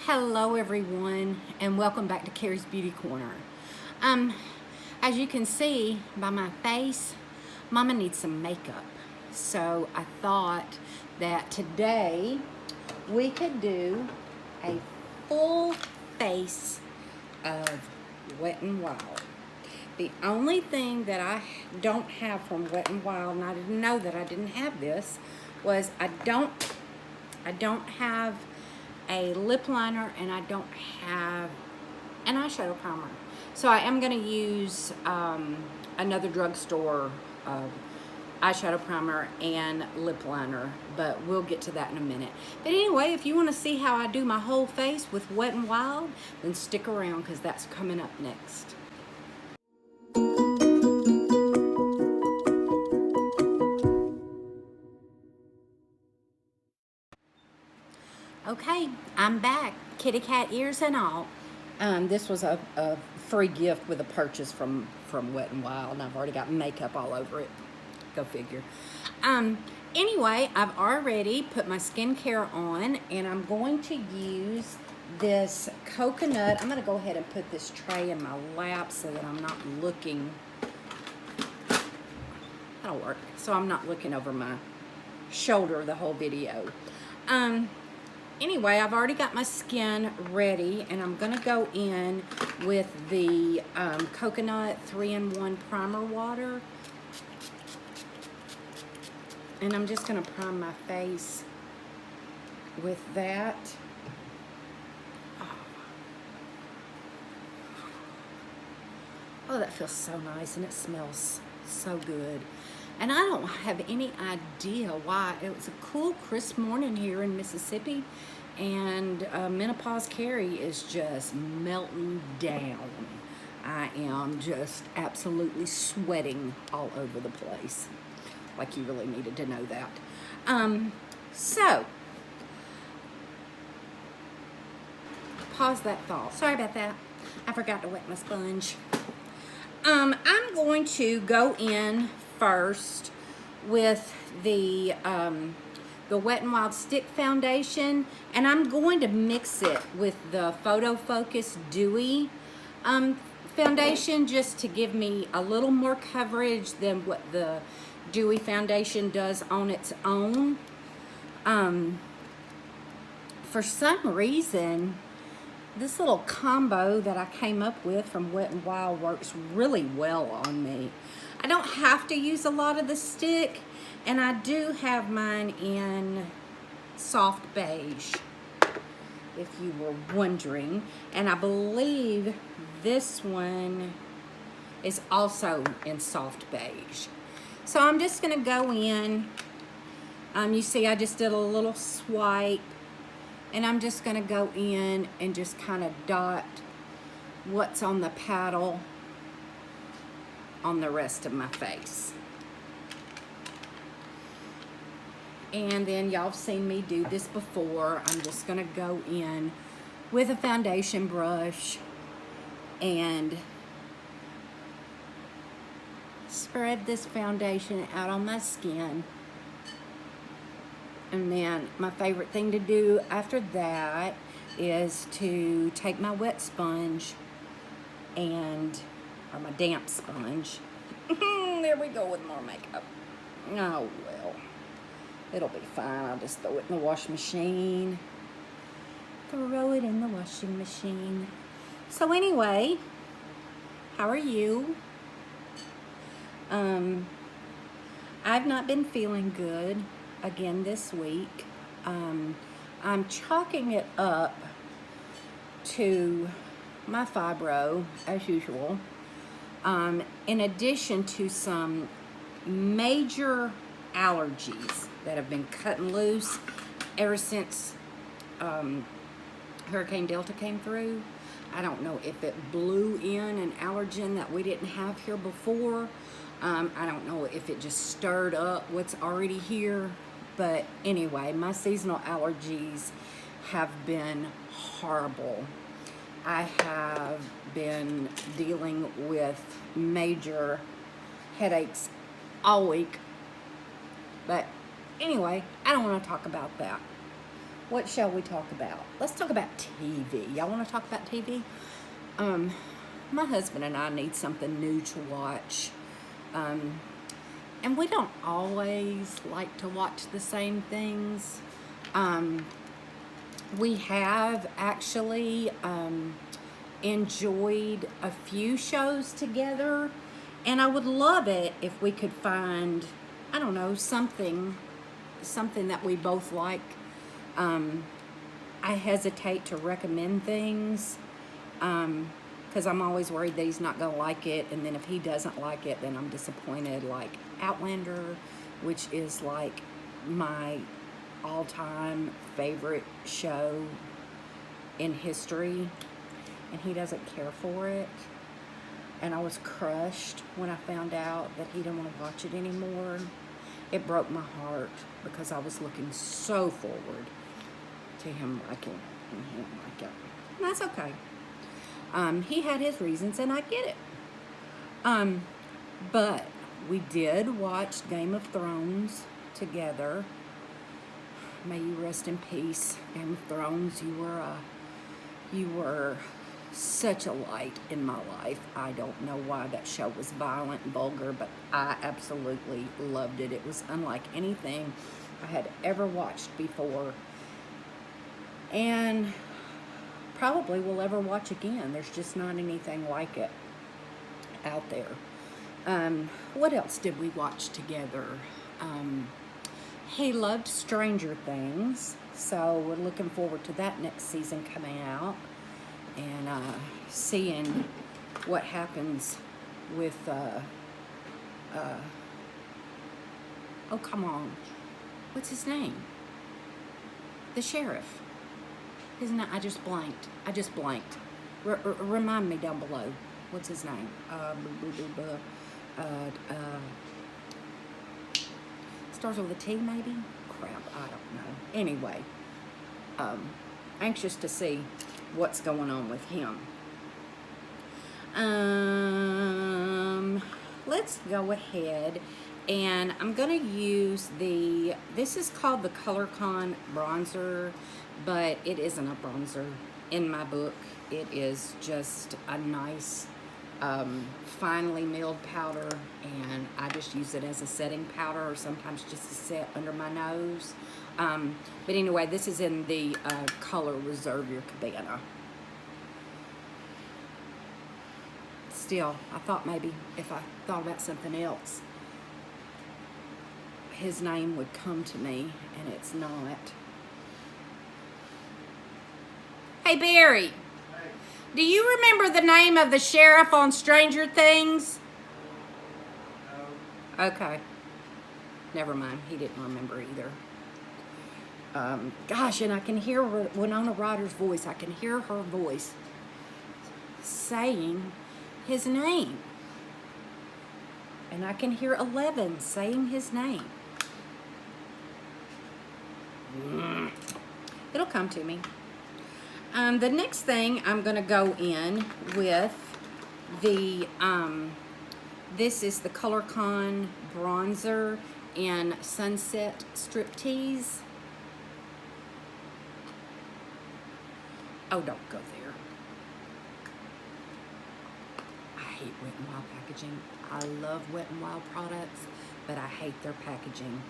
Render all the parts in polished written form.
Hello everyone, and welcome back to Carrie's Beauty Corner. As you can see by my face, Mama needs some makeup. So I thought that today we could do a full face of Wet n Wild. The only thing that I don't have from Wet n Wild, and I didn't know that I didn't have this, was I don't have a lip liner, and I don't have an eyeshadow primer. So I am going to use another drugstore eyeshadow primer and lip liner, but we'll get to that in a minute. But anyway, if you want to see how I do my whole face with Wet n Wild, then stick around because that's coming up next. Okay, I'm back, kitty cat ears and all. This was a free gift with a purchase from Wet n Wild, and I've already got makeup all over it. Go figure. Anyway, I've already put my skincare on, and I'm going to use this coconut. I'm going to go ahead and put this tray in my lap so that I'm not looking. That'll work. So I'm not looking over my shoulder the whole video. Anyway, I've already got my skin ready, and I'm going to go in with the coconut 3-in-1 primer water. And I'm just going to prime my face with that. Oh, that feels so nice, and it smells so good. And I don't have any idea why. It was a cool, crisp morning here in Mississippi, and menopause Carrie is just melting down. I am just absolutely sweating all over the place. Like you really needed to know that. So, pause that thought. Sorry about that. I forgot to wet my sponge. I'm going to go in first with the Wet n Wild Stick Foundation, and I'm going to mix it with the PhotoFocus Dewy foundation just to give me a little more coverage than what the Dewy foundation does on its own. For some reason, this little combo that I came up with from Wet n Wild works really well on me. I don't have to use a lot of the stick, and I do have mine in soft beige, if you were wondering. And I believe this one is also in soft beige. So I'm just gonna go in. You see I just did a little swipe, and I'm just gonna go in and just kind of dot what's on the paddle on the rest of my face. And then y'all have seen me do this before. I'm just gonna go in with a foundation brush and spread this foundation out on my skin. And then my favorite thing to do after that is to take my wet sponge or my damp sponge. There we go with more makeup. Oh well, it'll be fine. I'll just throw it in the washing machine. Throw it in the washing machine. So anyway, how are you? I've not been feeling good again this week. I'm chalking it up to my fibro, as usual, in addition to some major allergies that have been cutting loose ever since Hurricane Delta came through. I don't know if it blew in an allergen that we didn't have here before. I don't know if it just stirred up what's already here. But anyway, my seasonal allergies have been horrible. I have been dealing with major headaches all week. But anyway, I don't want to talk about that. what shall we talk about? Let's talk about TV. Y'all want to talk about TV? My husband and I need something new to watch. And we don't always like to watch the same things. We have actually enjoyed a few shows together, and I would love it if we could find, I don't know, something that we both like. I hesitate to recommend things because I'm always worried that he's not going to like it, and then if he doesn't like it, then I'm disappointed. Like Outlander, which is like my all-time favorite show in history, and he doesn't care for it, and I was crushed when I found out that he didn't want to watch it anymore. It broke my heart because I was looking so forward to him liking and he didn't like it. And that's okay. He had his reasons, and I get it. But we did watch Game of Thrones together. May you rest in peace, Game of Thrones. You were such a light in my life. I don't know why that show was violent and vulgar, but I absolutely loved it. It was unlike anything I had ever watched before, and probably will ever watch again. There's just not anything like it out there. What else did we watch together? He loved Stranger Things, so we're looking forward to that next season coming out and seeing what happens with, oh, come on. What's his name? The sheriff. I just blanked. Remind me down below. What's his name? Starts with a T, maybe? Crap, I don't know. Anyway, anxious to see what's going on with him. Let's go ahead, and I'm going to use this is called the ColorCon bronzer, but it isn't a bronzer in my book. It is just a nice finely milled powder, and I just use it as a setting powder or sometimes just to set under my nose. But anyway, this is in the color Reserve Your Cabana. Still, I thought maybe if I thought about something else, his name would come to me, and it's not. Hey, Barry. Do you remember the name of the sheriff on Stranger Things? No. Okay. Never mind. He didn't remember either. Gosh, and I can hear Winona Ryder's voice. I can hear her voice saying his name. And I can hear Eleven saying his name. It'll come to me. The next thing I'm going to go in with this is the ColorCon bronzer in Sunset Striptease. Oh, don't go there. I hate Wet n Wild packaging. I love Wet n Wild products, but I hate their packaging.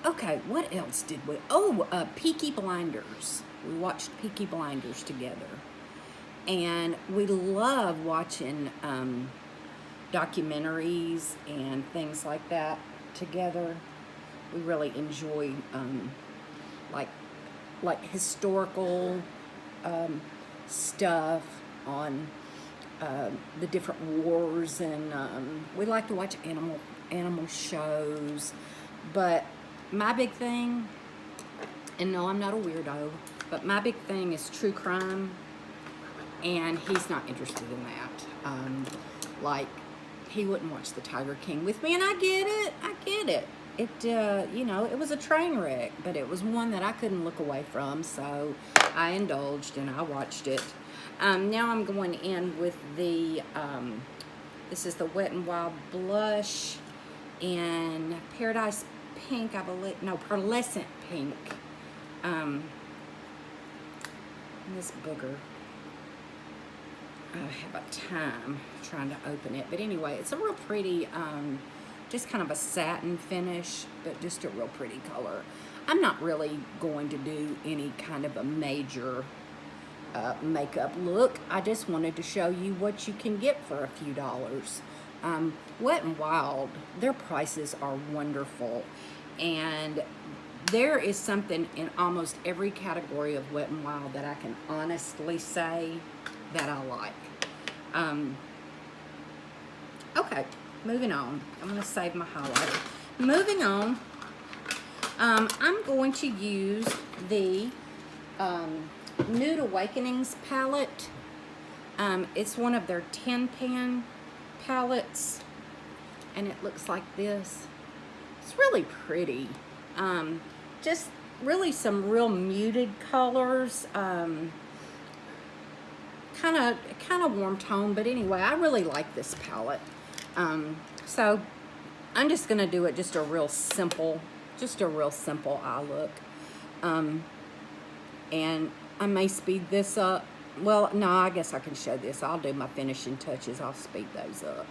Okay, what else did we? Oh, Peaky Blinders. We watched Peaky Blinders together. And we love watching documentaries and things like that together. We really enjoy like historical stuff on the different wars, and we like to watch animal shows. But my big thing, and no, I'm not a weirdo, but my big thing is true crime, and he's not interested in that. Like, he wouldn't watch The Tiger King with me, and I get it. You know, it was a train wreck, but it was one that I couldn't look away from, so I indulged and I watched it. Now I'm going in with this is the Wet n Wild blush in Paradise Pink, I believe, no, Pearlescent Pink. This booger, I have a time trying to open it. But anyway, it's a real pretty, just kind of a satin finish, but just a real pretty color. I'm not really going to do any kind of a major makeup look. I just wanted to show you what you can get for a few dollars. Wet n Wild, their prices are wonderful, and there is something in almost every category of Wet n Wild that I can honestly say that I like. Okay, moving on. I'm going to save my highlighter. Moving on, I'm going to use the Nude Awakenings palette. It's one of their 10-pan palettes, and it looks like this. It's really pretty. Just really some real muted colors, kind of warm tone, but anyway, I really like this palette. So I'm just gonna do it just a real simple eye look. And I may speed this up. Well, no, I guess I can show this. I'll do my finishing touches. I'll speed those up.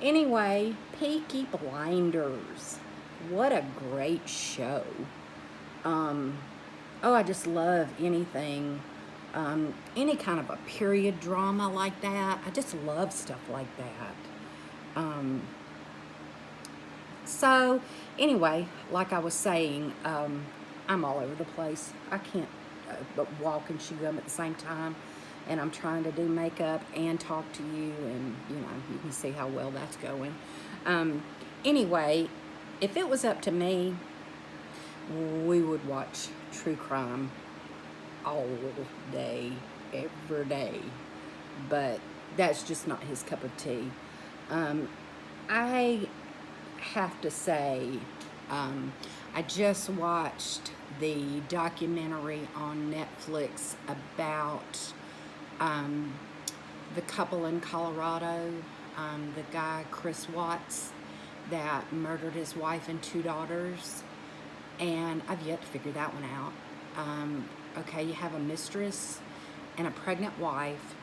Anyway, Peaky Blinders. What a great show. Oh, I just love anything, any kind of a period drama like that. I just love stuff like that. So, anyway, like I was saying, I'm all over the place. I can't walk and chew gum at the same time, and I'm trying to do makeup and talk to you, and you can see how well that's going. Anyway, if it was up to me, we would watch true crime all day, every day, but that's just not his cup of tea. I have to say, I just watched the documentary on Netflix about the couple in Colorado, the guy Chris Watts that murdered his wife and 2 daughters, and I've yet to figure that one out. Okay, you have a mistress and a pregnant wife,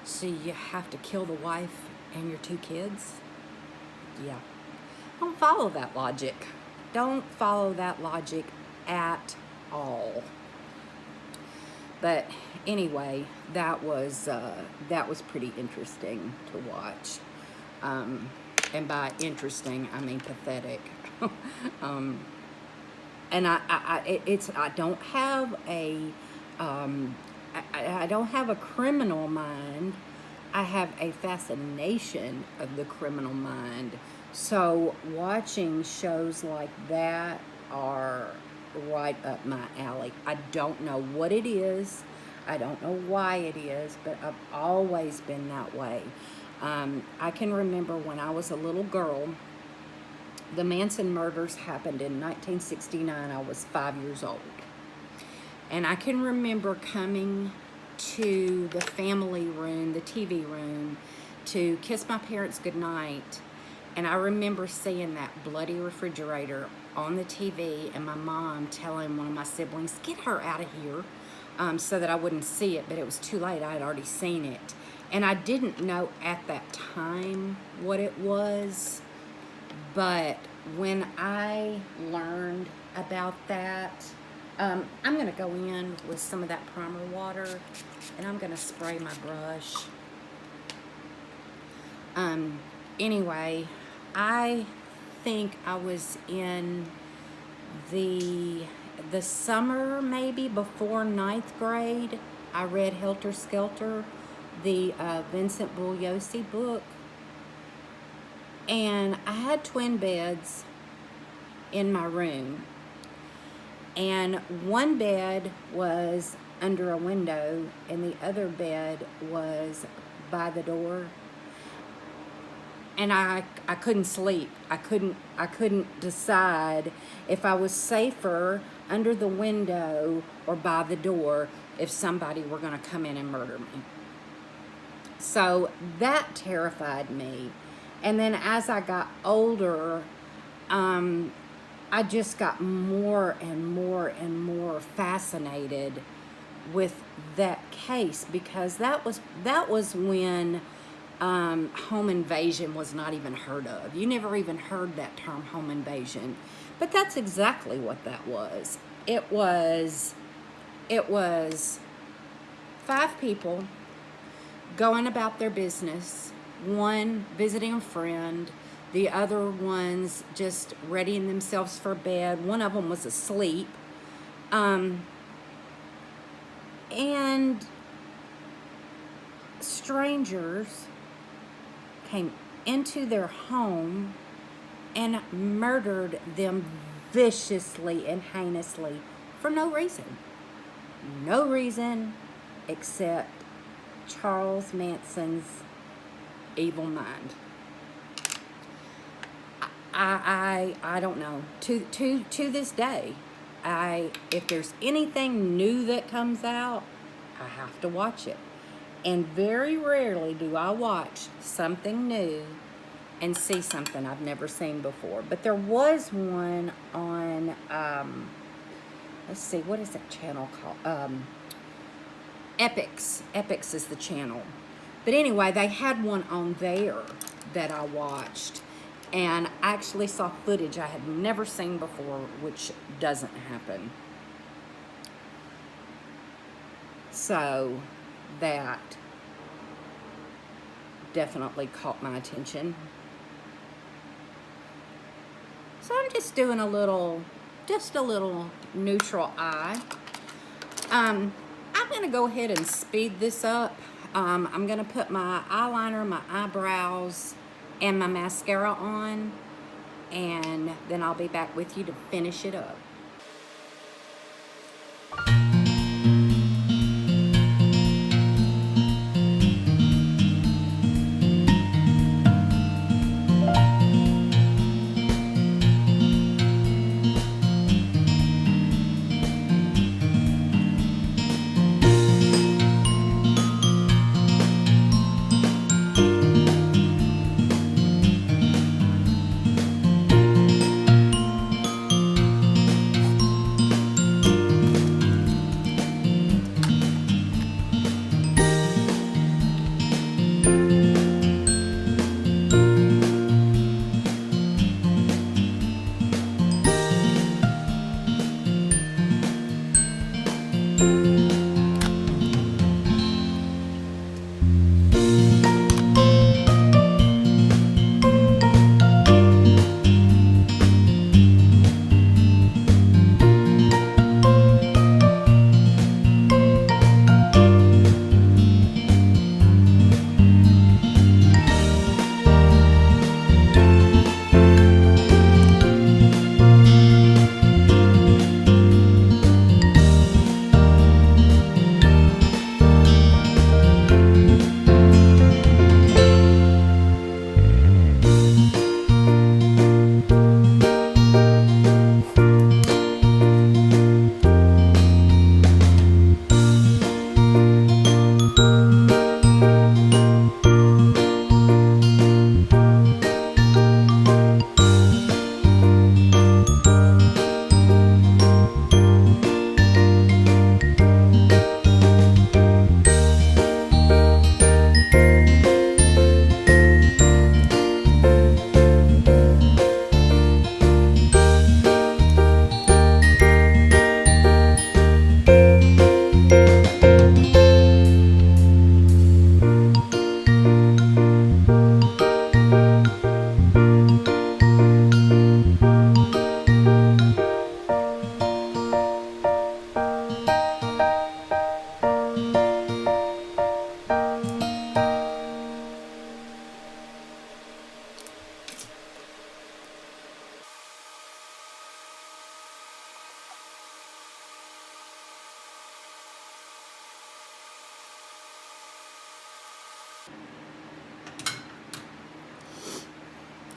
so you have to kill the wife and your 2 kids? Yeah. Don't follow that logic. Don't follow that logic at all. But anyway, that was pretty interesting to watch. And by interesting, I mean pathetic. And I don't have a criminal mind. I have a fascination of the criminal mind. So watching shows like that are right up my alley. I don't know what it is. I don't know why it is, but I've always been that way. I can remember when I was a little girl, the Manson murders happened in 1969. I was 5 years old. And I can remember coming to the family room, the TV room, to kiss my parents goodnight. And I remember seeing that bloody refrigerator on the TV and my mom telling one of my siblings, get her out of here, so that I wouldn't see it, but it was too late. I had already seen it. And I didn't know at that time what it was, but when I learned about that, I'm going to go in with some of that primer water, and I'm going to spray my brush. Anyway, I think I was in the summer, maybe before 9th grade. I read Helter Skelter, the Vincent Bugliosi book, and I had twin beds in my room, and one bed was under a window and the other bed was by the door, and I couldn't sleep. I couldn't decide if I was safer under the window or by the door if somebody were going to come in and murder me. So that terrified me. And then as I got older, I just got more and more and more fascinated with that case, because that was when home invasion was not even heard of. You never even heard that term, home invasion. But that's exactly what that was. It was 5 people going about their business, one visiting a friend, the other ones just readying themselves for bed. One of them was asleep. And strangers came into their home and murdered them viciously and heinously for no reason. No reason except Charles Manson's evil mind. I don't know. To this day, if there's anything new that comes out, I have to watch it. And very rarely do I watch something new and see something I've never seen before. But there was one on, let's see, what is that channel called? Epix. Epix is the channel. But anyway, they had one on there that I watched. And I actually saw footage I had never seen before, which doesn't happen. So that definitely caught my attention. So I'm just doing just a little neutral eye. I'm gonna go ahead and speed this up. I'm gonna put my eyeliner, my eyebrows, and my mascara on, and then I'll be back with you to finish it up.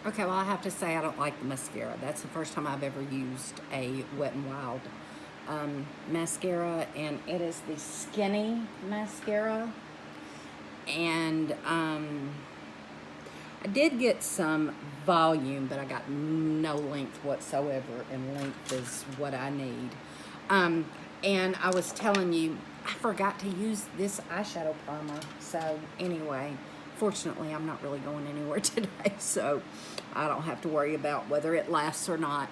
Okay, well, I have to say I don't like the mascara. That's the first time I've ever used a Wet n Wild mascara, and it is the Skinny mascara. And I did get some volume, but I got no length whatsoever, and length is what I need. And I was telling you, I forgot to use this eyeshadow primer. So anyway, fortunately, I'm not really going anywhere today, so I don't have to worry about whether it lasts or not.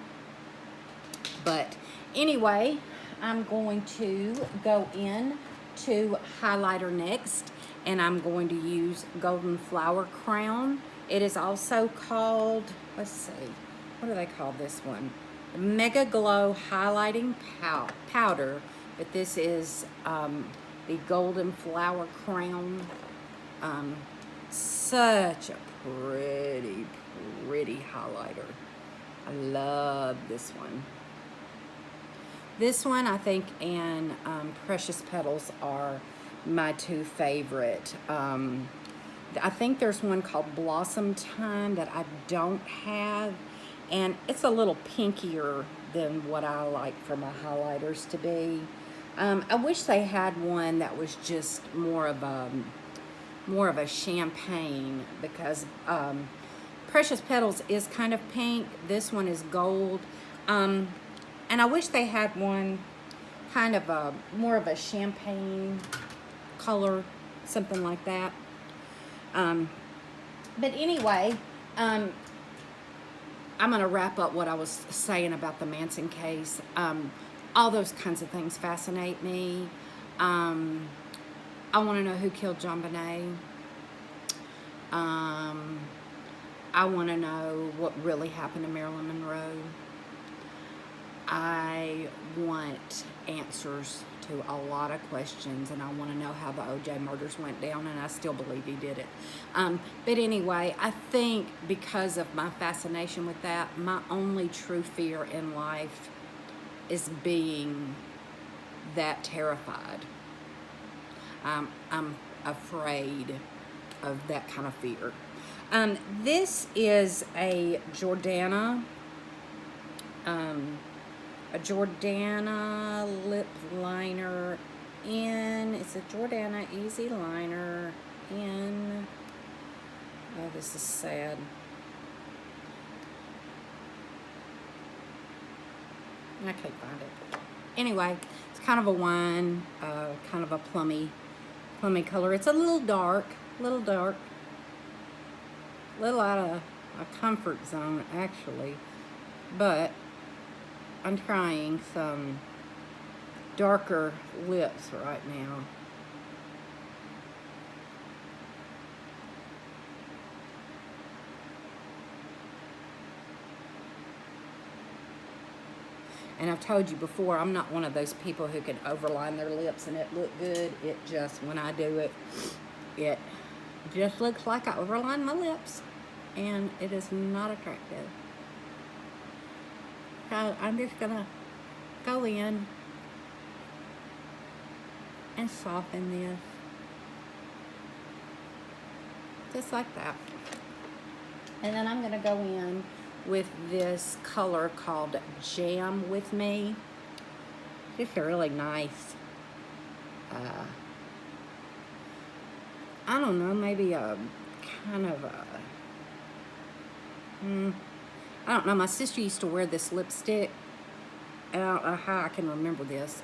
But anyway, I'm going to go in to highlighter next, and I'm going to use Golden Flower Crown. It is also called, let's see, what do they call this one? Mega Glow Highlighting Powder, but this is the Golden Flower Crown. Such a pretty highlighter. I love this one. This one, I think, and Precious Petals are my two favorite. I think there's one called Blossom Time that I don't have, and it's a little pinkier than what I like for my highlighters to be. I wish they had one that was just more of a champagne, because Precious Petals is kind of pink. This one is gold. And I wish they had one kind of more of a champagne color, something like that. But anyway, I'm going to wrap up what I was saying about the Manson case. All those kinds of things fascinate me. I want to know who killed John Bonet. I want to know what really happened to Marilyn Monroe. I want answers to a lot of questions, and I want to know how the O.J. murders went down, and I still believe he did it. But anyway, I think because of my fascination with that, my only true fear in life is being that terrified. I'm afraid of that kind of fear. This is a Jordana lip liner in, it's a Jordana Easy Liner in, oh, this is sad. I can't find it. Anyway, it's kind of a wine, kind of a plummy color. It's a little dark, little out of a comfort zone, actually, but I'm trying some darker lips right now. And I've told you before, I'm not one of those people who can overline their lips and it look good. It just, when I do it, it just looks like I overlined my lips, and it is not attractive. So I'm just gonna go in and soften this, just like that. And then I'm gonna go in with this color called Jam With Me. Just a really nice, I don't know, maybe a kind of a, I don't know, my sister used to wear this lipstick, and I don't know how I can remember this,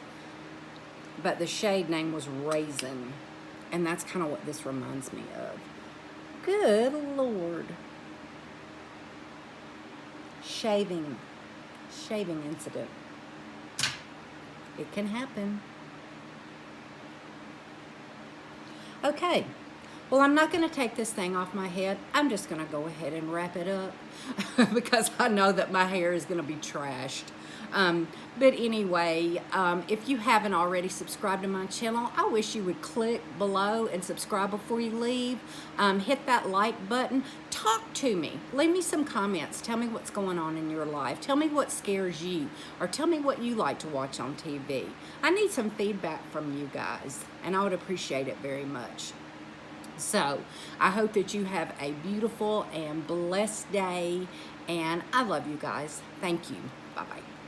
but the shade name was Raisin, and that's kind of what this reminds me of. Good Lord. Shaving incident. It can happen. Okay. Well, I'm not going to take this thing off my head. I'm just going to go ahead and wrap it up because I know that my hair is going to be trashed. But anyway, if you haven't already subscribed to my channel, I wish you would click below and subscribe before you leave. Hit that like button. Talk to me. Leave me some comments. Tell me what's going on in your life. Tell me what scares you, or tell me what you like to watch on TV. I need some feedback from you guys, and I would appreciate it very much. So, I hope that you have a beautiful and blessed day, and I love you guys. Thank you. Bye-bye.